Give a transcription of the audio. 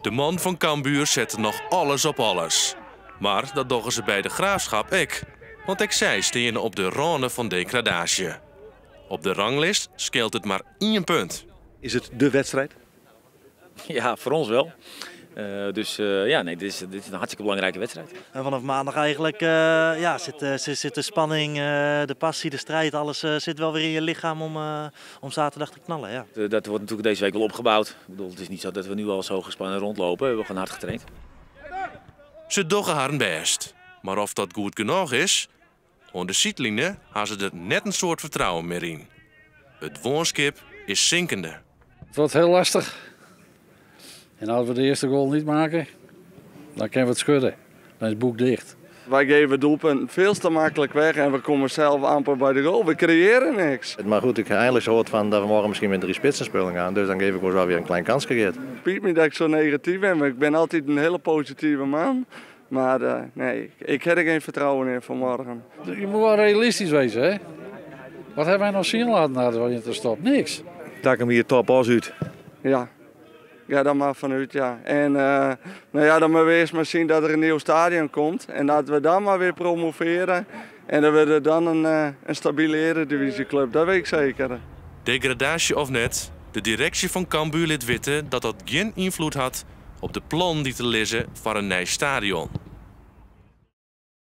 De man van Cambuur zette nog alles op alles. Maar dat doggen ze bij de Graafschap ik. Want ik zei steen op de ronde van degradatie. Op de ranglist scheelt het maar 1 punt. Is het de wedstrijd? Ja, voor ons wel. Dit is een hartstikke belangrijke wedstrijd. En vanaf maandag eigenlijk zit de spanning, de passie, de strijd, alles zit wel weer in je lichaam om zaterdag te knallen. Ja. Dat wordt natuurlijk deze week wel opgebouwd. Ik bedoel, het is niet zo dat we nu al zo gespannen rondlopen. We hebben gewoon hard getraind. Ze doggen haar best. Maar of dat goed genoeg is, aan de zietlijnen hebben ze er net een soort vertrouwen meer in. Het woonskip is zinkende. Het wordt heel lastig. En als we de eerste goal niet maken, dan kunnen we het schudden. Dan is het boek dicht. Wij geven doelpunten veel te makkelijk weg en we komen zelf amper bij de goal. We creëren niks. Maar goed, ik heb eigenlijk gehoord van dat we morgen misschien met 3 spitsen spelen gaan. Dus dan geef ik ons wel weer een klein kans gegeven. Het piet me dat ik zo negatief ben, maar ik ben altijd een hele positieve man. Maar nee, ik heb er geen vertrouwen in vanmorgen. Je moet wel realistisch wezen, hè? Wat hebben wij nog zien laten na de winterstop? Niks. Daar hem hier top als uit. Ja, dat mag vanuit, ja. En dan moeten we eerst maar zien dat er een nieuw stadion komt. En dat we dan maar weer promoveren. En dat we er dan een stabiele eredivisieclub, dat weet ik zeker. Degradatie of net, de directie van Cambuur liet weten dat dat geen invloed had op de plan die te lezen voor een nieuw stadion.